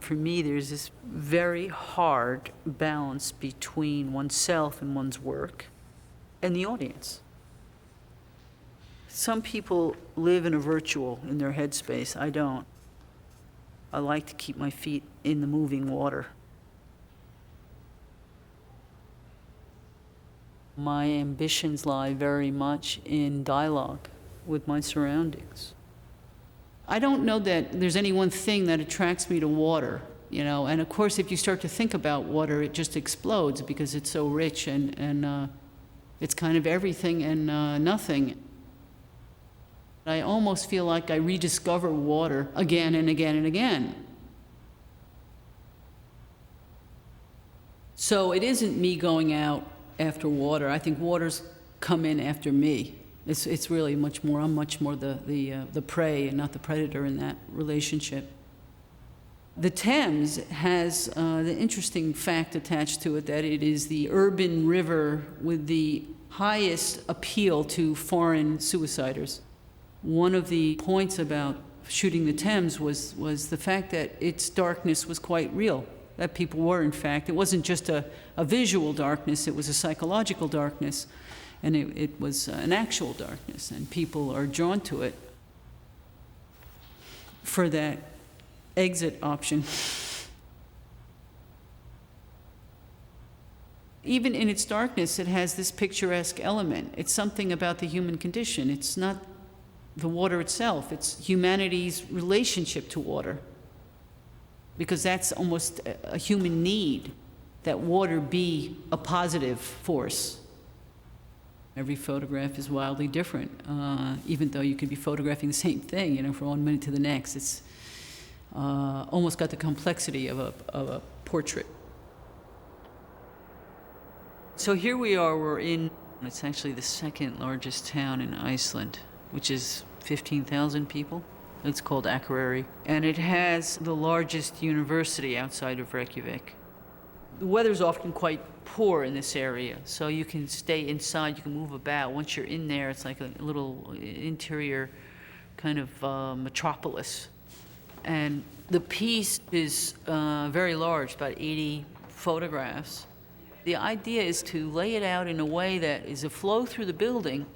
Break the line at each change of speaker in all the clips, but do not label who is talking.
for me, there's this very hard balance between oneself and one's work and the audience. Some people live in a virtual in their headspace. I don't. I like to keep my feet in the moving water. My ambitions lie very much in dialogue with my surroundings. I don't know that there's any one thing that attracts me to water, you know, and of course if you start to think about water, it just explodes because it's so rich and it's kind of everything and nothing. I almost feel like I rediscover water again and again and again. So it isn't me going out after water. I think water's come in after me. It's really much more, I'm much more the prey and not the predator in that relationship. The Thames has the interesting fact attached to it that it is the urban river with the highest appeal to foreign suiciders. One of the points about shooting the Thames was the fact that its darkness was quite real, that people were, in fact. It wasn't just a visual darkness, it was a psychological darkness, and it was an actual darkness, and people are drawn to it for that exit option. Even in its darkness, it has this picturesque element. It's something about the human condition. It's not the water itself, it's humanity's relationship to water. Because that's almost a human need, that water be a positive force. Every photograph is wildly different, even though you could be photographing the same thing, you know, from one minute to the next. It's almost got the complexity of a portrait. So here we are, we're in, it's actually the second largest town in Iceland, which is 15,000 people. It's called Akureyri, and it has the largest university outside of Reykjavik. The weather's often quite poor in this area, so you can stay inside, you can move about. Once you're in there, it's like a little interior kind of metropolis. And the piece is very large, about 80 photographs. The idea is to lay it out in a way that is a flow through the building,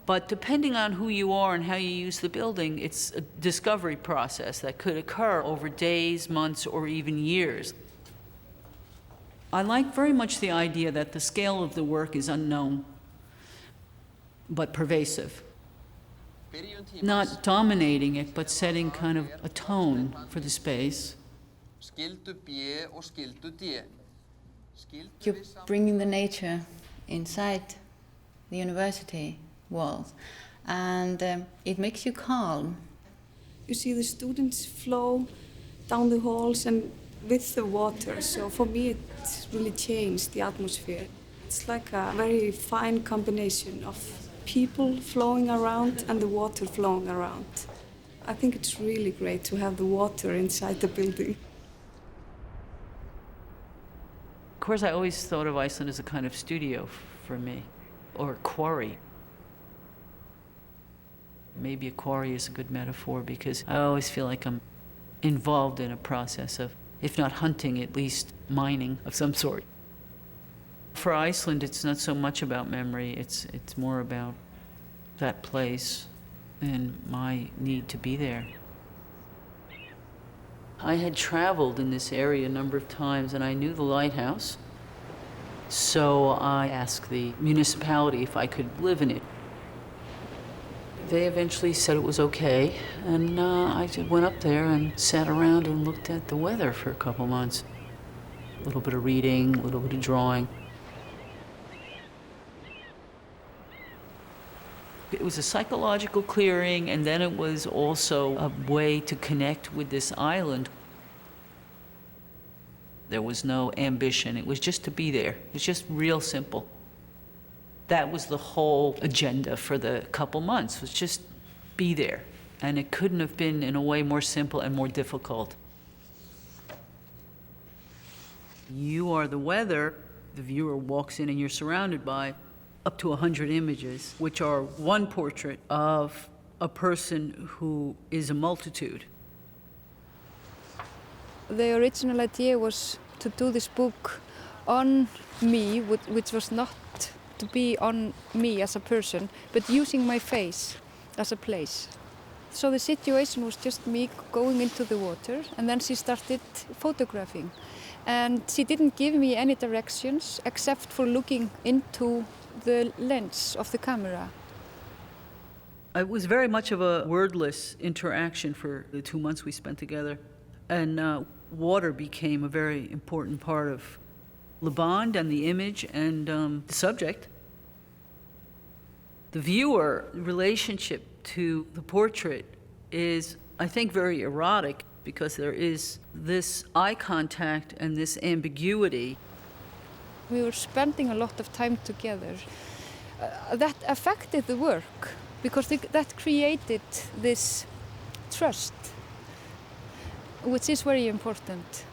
but depending on who you are and how you use the building, it's a discovery process that could occur over days, months, or even years. I like very much the idea that the scale of the work is unknown, but pervasive. Not dominating it, but setting kind of a tone for the space.
You're bringing the nature inside the university walls, and it makes you calm.
You see the students flow down the halls and with the water, so for me it really changed the atmosphere. It's like a very fine combination of people flowing around and the water flowing around. I think it's really great to have the water inside the building.
Of course, I always thought of Iceland as a kind of studio for me, or a quarry. Maybe a quarry is a good metaphor because I always feel like I'm involved in a process of, if not hunting, at least mining of some sort. For Iceland, it's not so much about memory, it's more about that place and my need to be there. I had traveled in this area a number of times and I knew the lighthouse, so I asked the municipality if I could live in it. They eventually said it was okay, and I went up there and sat around and looked at the weather for a couple months. A little bit of reading, a little bit of drawing. It was a psychological clearing, and then it was also a way to connect with this island. There was no ambition, it was just to be there. It was just real simple. That was the whole agenda for the couple months, was just be there. And it couldn't have been in a way more simple and more difficult. You are the weather, the viewer walks in and you're surrounded by up to 100 images, which are one portrait of a person who is a multitude.
The original idea was to do this book on me, which was not to be on me as a person, but using my face as a place. So the situation was just me going into the water, and then she started photographing. And she didn't give me any directions except for looking into the lens of the camera.
It was very much of a wordless interaction for the 2 months we spent together. And water became a very important part of the bond and the image and the subject. The viewer relationship to the portrait is, I think, very erotic because there is this eye contact and this ambiguity.
We were spending a lot of time together. That affected the work because that created this trust, which is very important.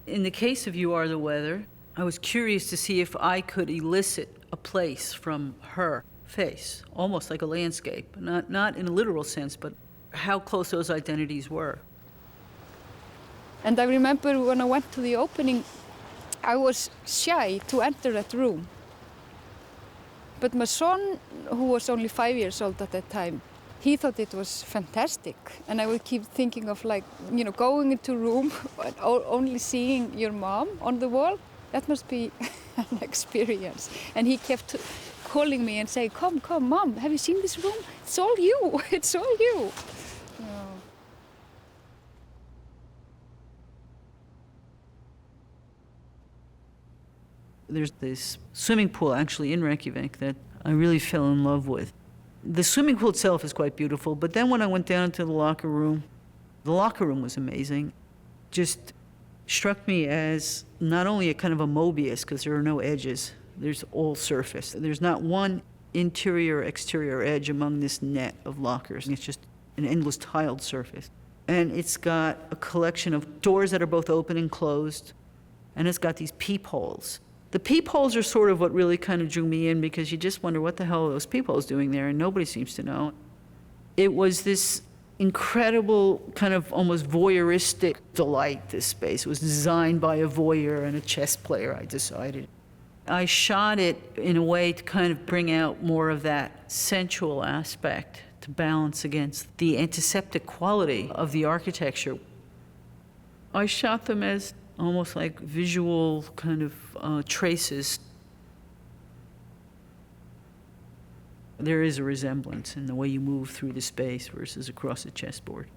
In the case of You Are the Weather, I was curious to see if I could elicit a place from her face, almost like a landscape, not in a literal sense, but how close those identities were.
And I remember when I went to the opening, I was shy to enter that room. But my son, who was only 5 years old at that time, he thought it was fantastic. And I would keep thinking of going into a room and only seeing your mom on the wall. That must be an experience. And he kept calling me and saying, come, Mom, have you seen this room? It's all you, it's all you.
There's this swimming pool actually in Reykjavik that I really fell in love with. The swimming pool itself is quite beautiful, but then when I went down to the locker room was amazing. Just struck me as not only a kind of a Mobius, because there are no edges, there's all surface. There's not one interior, exterior edge among this net of lockers. It's just an endless tiled surface. And it's got a collection of doors that are both open and closed, and it's got these peepholes. The peepholes are sort of what really kind of drew me in because you just wonder what the hell are those peepholes doing there, and nobody seems to know. It was this incredible kind of almost voyeuristic delight, this space. It was designed by a voyeur and a chess player, I decided. I shot it in a way to kind of bring out more of that sensual aspect to balance against the antiseptic quality of the architecture. I shot them as almost like visual kind of traces. There is a resemblance in the way you move through the space versus across a chessboard.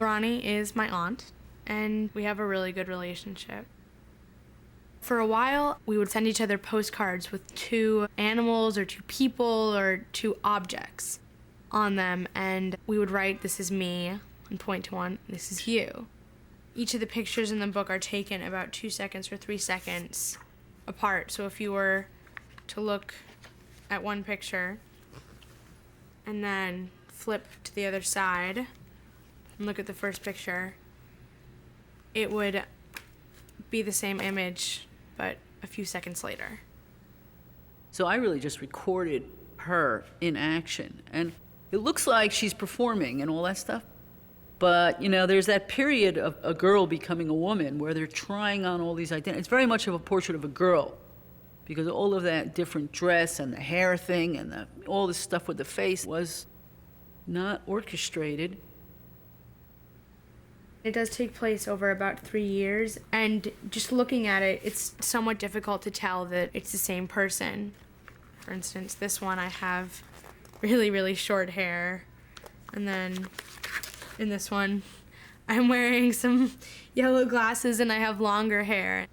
Ronnie is my aunt, and we have a really good relationship. For a while, we would send each other postcards with 2 animals or 2 people or 2 objects on them, and we would write, "This is me," and point to one, "This is you." Each of the pictures in the book are taken about 2 seconds or 3 seconds apart. So if you were to look at one picture and then flip to the other side and look at the first picture, it would be the same image, but a few seconds later.
So I really just recorded her in action. And it looks like she's performing and all that stuff. But, there's that period of a girl becoming a woman where they're trying on all these identities. It's very much of a portrait of a girl because all of that different dress and the hair thing and all this stuff with the face was not orchestrated.
It does take place over about 3 years, and just looking at it, it's somewhat difficult to tell that it's the same person. For instance, this one I have really, really short hair, and then in this one I'm wearing some yellow glasses and I have longer hair.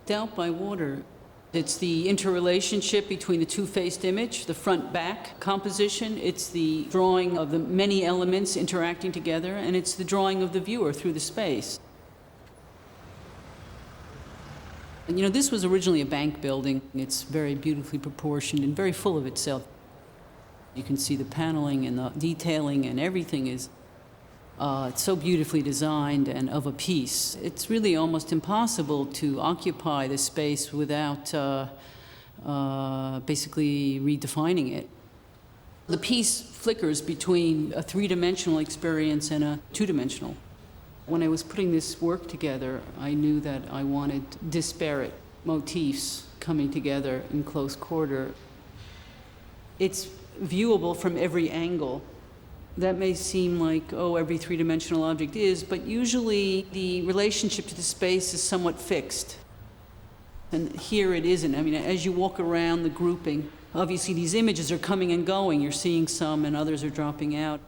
Doubt by Water, it's the interrelationship between the two-faced image, the front-back composition. It's the drawing of the many elements interacting together, and it's the drawing of the viewer through the space. And, this was originally a bank building. It's very beautifully proportioned and very full of itself. You can see the paneling and the detailing and everything is it's so beautifully designed and of a piece. It's really almost impossible to occupy the space without basically redefining it. The piece flickers between a three-dimensional experience and a two-dimensional. When I was putting this work together, I knew that I wanted disparate motifs coming together in close quarter. It's viewable from every angle. That may seem like, oh, every three-dimensional object is, but usually the relationship to the space is somewhat fixed. And here it isn't. I mean, as you walk around the grouping, obviously these images are coming and going. You're seeing some and others are dropping out.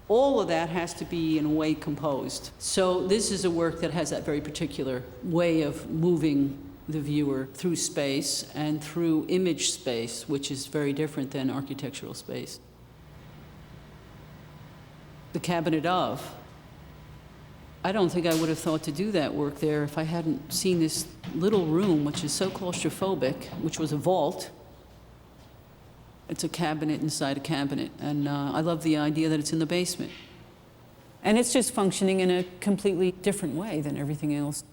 All of that has to be, in a way, composed. So this is a work that has that very particular way of moving the viewer through space and through image space, which is very different than architectural space. The Cabinet of, I don't think I would have thought to do that work there if I hadn't seen this little room, which is so claustrophobic, which was a vault. It's a cabinet inside a cabinet, and I love the idea that it's in the basement. And it's just functioning in a completely different way than everything else.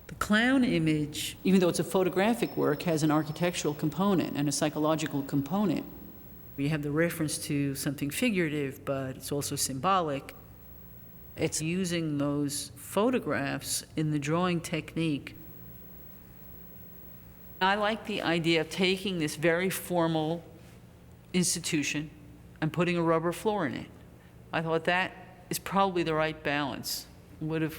The clown image, even though it's a photographic work, has an architectural component and a psychological component. You have the reference to something figurative, but it's also symbolic. It's using those photographs in the drawing technique. I like the idea of taking this very formal institution and putting a rubber floor in it. I thought that is probably the right balance. Would have,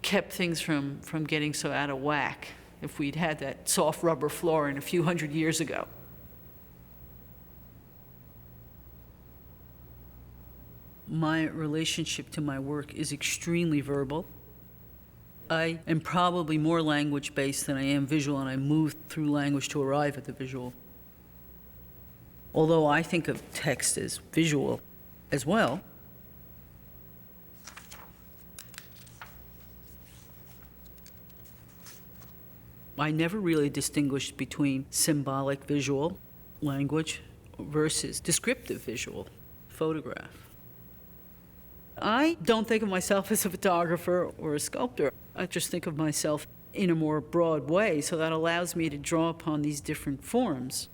kept things from getting so out of whack if we'd had that soft rubber floor in a few hundred years ago. My relationship to my work is extremely verbal. I am probably more language-based than I am visual, and I move through language to arrive at the visual. Although I think of text as visual as well. I never really distinguished between symbolic visual language versus descriptive visual photograph. I don't think of myself as a photographer or a sculptor. I just think of myself in a more broad way, so that allows me to draw upon these different forms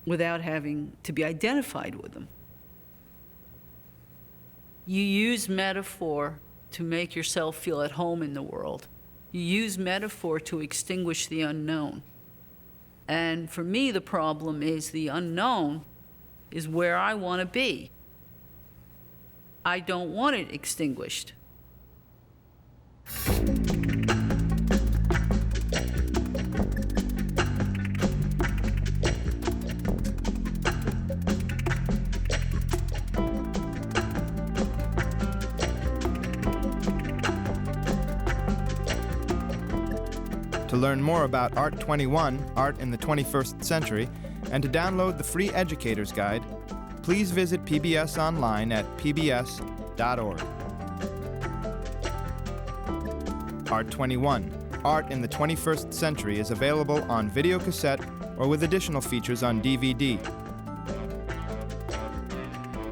without having to be identified with them. You use metaphor to make yourself feel at home in the world. You use metaphor to extinguish the unknown. And for me, the problem is the unknown is where I want to be. I don't want it extinguished.
To learn more about Art21, Art in the 21st Century, and to download the free Educator's Guide, please visit PBS online at pbs.org. Art21, Art in the 21st Century is available on videocassette or with additional features on DVD.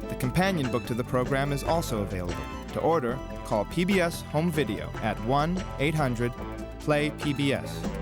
The companion book to the program is also available. To order, call PBS Home Video at 1-800-PLAY-PBS.